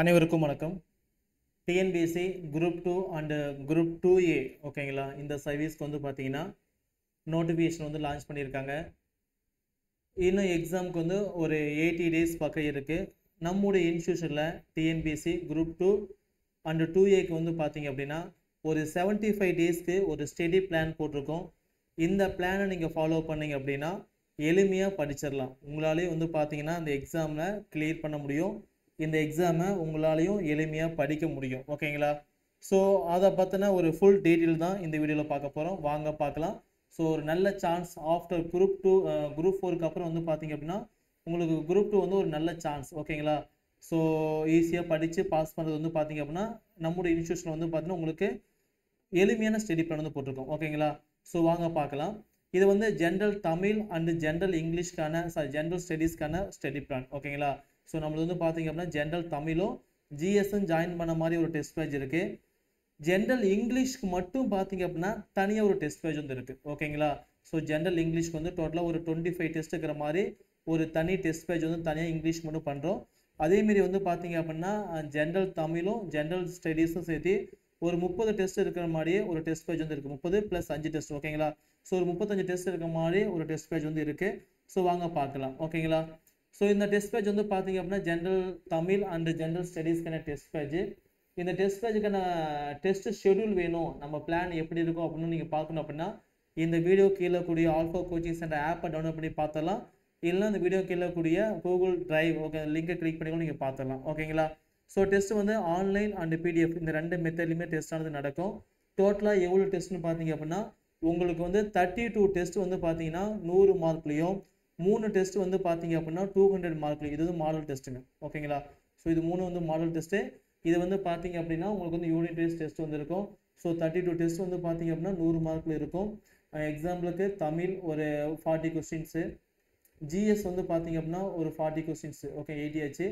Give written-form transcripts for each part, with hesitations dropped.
அனைவருக்கும் வணக்கம். TNPSC group 2 and group 2A ஓகேங்களா, இந்த சர்வீஸ்க்கு வந்து பார்த்தீங்கன்னா நோட்டிஃபிகேஷன் வந்து லான்ச் பண்ணியிருக்காங்க. இன்னும் எக்ஸாமுக்கு வந்து ஒரு 80 டேஸ் பக்கம் இருக்குது. நம்முடைய இன்ஸ்டியூஷனில் டிஎன்பிஎஸ்சி குரூப் 2 அண்ட் 2Aக்கு வந்து பார்த்தீங்க அப்படின்னா ஒரு 75 டேஸ்க்கு ஒரு ஸ்டடி பிளான் போட்டிருக்கோம். இந்த பிளானை நீங்கள் ஃபாலோ பண்ணீங்க அப்படின்னா எளிமையாக படிச்சிடலாம். உங்களாலேயும் வந்து பார்த்தீங்கன்னா அந்த எக்ஸாமில் கிளியர் பண்ண முடியும். இந்த எக்ஸாமை உங்களாலையும் எளிமையாக படிக்க முடியும். ஓகேங்களா? ஸோ அதை பற்றின ஒரு ஃபுல் டீட்டெயில் தான் இந்த வீடியோவில் பார்க்க போகிறோம். வாங்க பார்க்கலாம். ஸோ ஒரு நல்ல சான்ஸ் ஆஃப்டர் குரூப் 2 குரூப் 4க்கு அப்புறம் வந்து பார்த்தீங்க அப்படின்னா உங்களுக்கு குரூப் 2 வந்து ஒரு நல்ல சான்ஸ். ஓகேங்களா? ஸோ ஈஸியாக படித்து பாஸ் பண்ணுறது வந்து பார்த்தீங்க அப்படின்னா நம்முடைய இன்ஸ்டியூஷன் வந்து பார்த்தீங்கன்னா உங்களுக்கு எளிமையான ஸ்டடி பிளான் வந்து போட்டிருக்கோம். ஓகேங்களா? ஸோ வாங்க பார்க்கலாம். இது வந்து ஜென்ரல் தமிழ் அண்டு ஜென்ரல் இங்கிலீஷ்க்கான ஜென்ரல் ஸ்டடீஸ்க்கான ஸ்டடி பிளான். ஓகேங்களா? ஸோ நம்மளுக்கு வந்து பார்த்தீங்க அப்படின்னா ஜென்ரல் தமிழும் ஜிஎஸ்ஸும் ஜாயின் பண்ண மாதிரி ஒரு டெஸ்ட் பேஜ் இருக்குது. ஜென்ரல் இங்கிலீஷ்க்கு மட்டும் பார்த்தீங்க அப்படின்னா தனியாக ஒரு டெஸ்ட் பேஜ் வந்து இருக்குது. ஓகேங்களா? ஸோ ஜென்ரல் இங்கிலீஷ்க்கு வந்து டோட்டலாக ஒரு 25 டெஸ்ட் இருக்கிற மாதிரி ஒரு தனி டெஸ்ட் பேஜ் வந்து தனியாக இங்கிலீஷ் மட்டும் பண்ணுறோம். அதேமாரி வந்து பார்த்தீங்க அப்படின்னா ஜென்ரல் தமிழும் ஜென்ரல் ஸ்டடீஸும் சேர்த்து ஒரு 30 டெஸ்ட் இருக்கிற மாதிரியே ஒரு டெஸ்ட் பேஜ் வந்து இருக்குது. 30 + 5 டெஸ்ட். ஓகேங்களா? ஸோ ஒரு 35 டெஸ்ட் இருக்கிற மாதிரி ஒரு டெஸ்ட் பேஜ் வந்து இருக்குது. ஸோ வாங்க பார்க்கலாம். ஓகேங்களா? ஸோ இந்த டெஸ்ட் பேஜ் வந்து பார்த்தீங்க அப்படின்னா ஜென்ரல் தமிழ் அண்ட் ஜென்ரல் ஸ்டடீஸ்க்கான டெஸ்ட் பேஜ். இந்த டெஸ்ட் பேஜுக்கான டெஸ்ட் ஷெடியூல் வேணும், நம்ம பிளான் எப்படி இருக்கும் அப்படின்னு நீங்கள் பார்க்கணும் அப்படின்னா இந்த வீடியோ கீழே கூடிய ஆல்ஃபா கோச்சிங் சென்டர் ஆப்பை டவுன்லோட் பண்ணி பார்த்தலாம். இல்லைன்னா இந்த வீடியோ கீழே கூடிய கூகுள் டிரைவ் ஓகே லிங்கை கிளிக் பண்ணி கூட நீங்கள் பார்த்துடலாம். ஓகேங்களா? ஸோ டெஸ்ட் வந்து ஆன்லைன் அண்ட் பிடிஎஃப் இந்த ரெண்டு மெத்தட்லையுமே டெஸ்ட் ஆனது நடக்கும். டோட்டலாக எவ்வளோ டெஸ்ட்னு பார்த்தீங்க அப்படின்னா உங்களுக்கு வந்து 32 டெஸ்ட் வந்து பார்த்தீங்கன்னா 100 மார்க்லையும் 3 டெஸ்ட் வந்து பார்த்தீங்க அப்படின்னா 200 மார்க்லையும். இது வந்து மாடல் டெஸ்ட்டுங்க. ஓகேங்களா? ஸோ இது 3 வந்து மாடல் டெஸ்ட்டு. இது வந்து பார்த்தீங்க அப்படின்னா உங்களுக்கு வந்து யூனிட் வைஸ் டெஸ்ட் வந்து இருக்கும். ஸோ 32 டெஸ்ட் வந்து பார்த்தீங்க அப்படின்னா 100 மார்க்கில் இருக்கும். எக்ஸாம்பிளுக்கு தமிழ் ஒரு 40 கொஸ்டின்ஸு, ஜிஎஸ் வந்து பார்த்தீங்க அப்படின்னா ஒரு 40 கொஸ்டின்ஸு. ஓகே 80 ஆச்சு.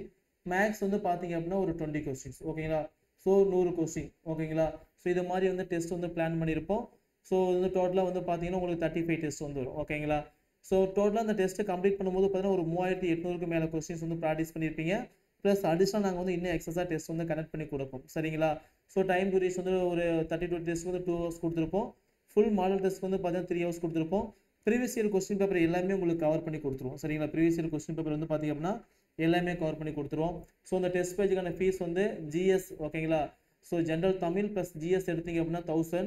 மேக்ஸ் வந்து பார்த்தீங்க அப்படின்னா ஒரு 20 கொஸ்டின்ஸ். ஓகேங்களா? So 100 question. ஓகேங்களா? ஸோ இது மாதிரி வந்து டெஸ்ட் வந்து பிளான் பண்ணியிருப்போம். ஸோ வந்து டோட்டலாக வந்து பார்த்தீங்கன்னா உங்களுக்கு 35 டெஸ்ட் வந்து வரும். ஓகேங்களா? ஸோ டோட்டலாக அந்த டெஸ்ட்டு கம்ப்ளீட் பண்ணும்போது பார்த்தீங்கன்னா ஒரு 3800க்கு மேலே கொஸ்டின்ஸ் வந்து ப்ராக்டிஸ் பண்ணியிருப்பீங்க. ப்ளஸ் அடிஷனல் நாங்கள் வந்து இன்னும் எக்ஸஸாக டெஸ்ட் வந்து கனெக்ட் பண்ணி கொடுப்போம். சரிங்களா? ஸோ டைம் டியூரேஷன் வந்து ஒரு 32 டெஸ்ட் வந்து 2 ஹவர்ஸ் கொடுத்துருப்போம். ஃபுல் மாடல் டெஸ்ட் வந்து பார்த்தீங்கன்னா 3 ஹவர்ஸ் கொடுத்துருப்போம். ப்ரீவியஸ் இயர் கொஸ்டின் பேப்பர் எல்லாமே உங்களுக்கு கவர் பண்ணி கொடுத்துருவோம். சரிங்களா? ப்ரீவியஸ் இயர் கொஸ்டின் பேப்பர் வந்து பார்த்தீங்க அப்படின்னா எல்லாமே கவர் பண்ணி கொடுத்துருவோம். ஸோ அந்த டெஸ்ட் பேஜுக்கான ஃபீஸ் வந்து ஜிஎஸ் ஓகேங்களா? So general Tamil plus GS எடுத்தீங்க அப்படின்னா 1000.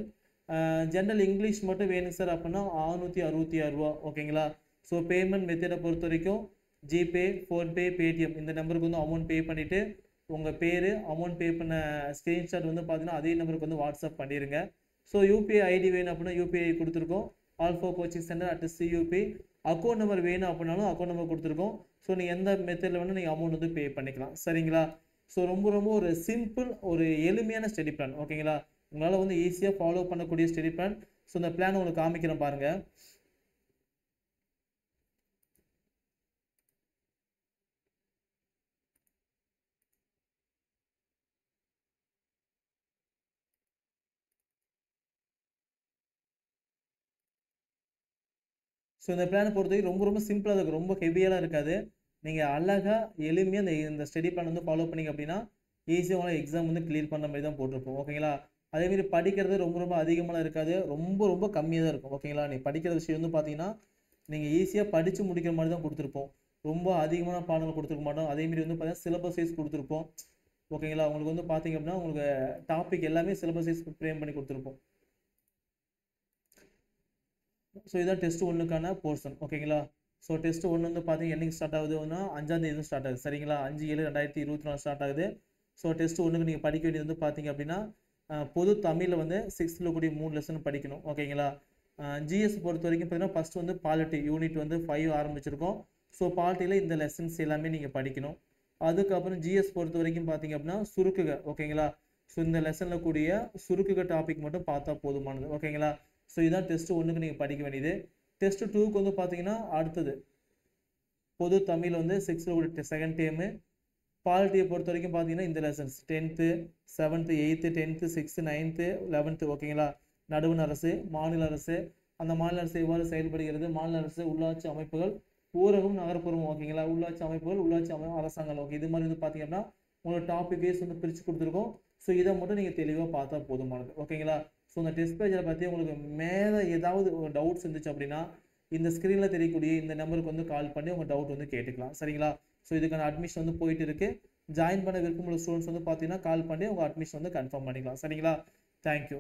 ஜென்ரல் இங்கிலீஷ் மட்டும் வேணும் சார் அப்படின்னா 666 ரூபா. ஓகேங்களா? ஸோ பேமெண்ட் மெத்தடை பொறுத்த வரைக்கும் ஜிபே, ஃபோன்பே, பேடிஎம் இந்த நம்பருக்கு வந்து அமௌண்ட் பே பண்ணிவிட்டு உங்கள் பேர் அமௌண்ட் பே பண்ண ஸ்க்ரீன்ஷாட் வந்து பார்த்தீங்கன்னா அதே நம்பருக்கு வந்து வாட்ஸ்அப் பண்ணிடுங்க. ஸோ யூபிஐ ஐடி வேணும் அப்படின்னா யூபிஐ கொடுத்துருக்கோம். Alpha coaching centre @CUP. Account number வேணும் அப்படின்னாலும் அக்கௌண்ட் நம்பர் கொடுத்துருக்கோம். ஸோ நீங்கள் எந்த மெத்தடில் வேணும் நீங்கள் அமௌண்ட் வந்து பே பண்ணிக்கலாம். சரிங்களா? ஸோ ரொம்ப ரொம்ப ஒரு சிம்பிள் ஒரு எளிமையான ஸ்டடி பிளான். ஓகேங்களா? உங்களால் வந்து ஈஸியாக ஃபாலோ பண்ணக்கூடிய ஸ்டடி பிளான். ஸோ இந்த பிளான் உங்களுக்கு காமிக்கிறேன் பாருங்கள். ஸோ இந்த பிளானை பொறுத்தவரைக்கும் ரொம்ப ரொம்ப சிம்பிளாக இருக்கும். ரொம்ப ஹெவியெல்லாம் இருக்காது. நீங்கள் அழகாக எளிமையாக இந்த ஸ்டடி பிளான் வந்து ஃபாலோ பண்ணிங்க அப்படின்னா ஈஸியாக உங்களால் எக்ஸாம் வந்து கிளியர் பண்ணுற மாதிரி தான் போட்டிருப்போம். ஓகேங்களா? அதேமாரி படிக்கிறது ரொம்ப ரொம்ப அதிகமாக இருக்காது. ரொம்ப ரொம்ப கம்மியாக தான் இருக்கும். ஓகேங்களா? நீ படிக்கிற விஷயம் வந்து பார்த்தீங்கன்னா நீங்கள் ஈஸியாக படித்து முடிக்கிற மாதிரி தான் கொடுத்துருப்போம். ரொம்ப அதிகமான பாடங்கள் கொடுத்துருக்க மாட்டோம். அதேமாரி வந்து பார்த்தீங்கன்னா சிலபஸ் வைஸ் கொடுத்துருப்போம். ஓகேங்களா? உங்களுக்கு வந்து பார்த்தீங்க அப்படின்னா உங்களுக்கு டாபிக் எல்லாமே சிலபஸ் வைஸ் ஃப்ரேம் பண்ணி கொடுத்துருப்போம். ஸோ இதான் டெஸ்ட் 1க்கான போர்ஷன். ஓகேங்களா? ஸோ டெஸ்ட் 1 வந்து பார்த்தீங்கன்னா என்னைக்கு ஸ்டார்ட் ஆகுதுன்னா 5ஆம் தேதி ஸ்டார்ட் ஆகுது. சரிங்களா? 5/7/2024 ஸ்டார்ட் ஆகுது. ஸோ டெஸ்ட் 1க்கு நீங்கள் படிக்க வேண்டியது வந்து பார்த்தீங்க அப்படின்னா பொது தமிழில் வந்து 6th கூடிய 3 லெசன் படிக்கணும். ஓகேங்களா? ஜிஎஸ் பொறுத்த வரைக்கும் பார்த்தீங்கன்னா ஃபஸ்ட் வந்து பாலிட்டி யூனிட் வந்து 5 ஆரம்பிச்சிருக்கோம். ஸோ பாலிட்டியில் இந்த லெசன்ஸ் எல்லாமே நீங்கள் படிக்கணும். அதுக்கப்புறம் ஜிஎஸ் பொறுத்த வரைக்கும் பார்த்தீங்க அப்படின்னா சுருக்குக. ஓகேங்களா? ஸோ இந்த லெசனில் கூடிய சுருக்குக டாபிக் மட்டும் பார்த்தா போதுமானது. ஓகேங்களா? ஸோ இதான் டெஸ்ட் 1க்கு நீங்கள் படிக்க வேண்டியது. டெஸ்ட் 2க்கு வந்து பார்த்தீங்கன்னா அடுத்தது பொது தமிழ் வந்து 6th கூடிய செகண்ட் டேர்மு. பாலிட்டியை பொறுத்த வரைக்கும் பார்த்தீங்கன்னா இந்த lessons 10th 7th 8th 10th 6th 9th 11th. ஓகேங்களா? நடுவண் அரசு, மாநில அரசு, அந்த மாநில அரசு எவ்வாறு செயல்படுகிறது, மாநில அரசு, உள்ளாட்சி அமைப்புகள், ஊரகம், நகர்ப்புறம். ஓகேங்களா? உள்ளாட்சி அமைப்புகள், உள்ளாட்சி அரசாங்கம். ஓகே இது மாதிரி வந்து பார்த்தீங்கன்னா உங்களோட டாபிக் வைஸ் வந்து பிரித்து கொடுத்துருக்கோம். ஸோ இதை மட்டும் நீங்கள் தெளிவாக பார்த்தா போதுமானது. ஓகேங்களா? ஸோ இந்த டெஸ்ட் பேஜில் பற்றி உங்களுக்கு மேலே ஏதாவது ஒரு டவுட்ஸ் இருந்துச்சு அப்படின்னா இந்த ஸ்க்ரீனில் தெரியக்கூடிய இந்த நம்பருக்கு வந்து கால் பண்ணி உங்கள் டவுட் வந்து கேட்டுக்கலாம். சரிங்களா? ஸோ இதுக்கான அட்மிஷன் வந்து போயிட்டு இருக்கு. ஜாயின் பண்ண விருப்பமுள்ள ஸ்டூடெண்ட்ஸ் வந்து பார்த்தீங்கன்னா கால் பண்ணி உங்கள் அட்மிஷன் வந்து கன்ஃபார்ம் பண்ணிக்கலாம். சரிங்களா? தேங்க்யூ.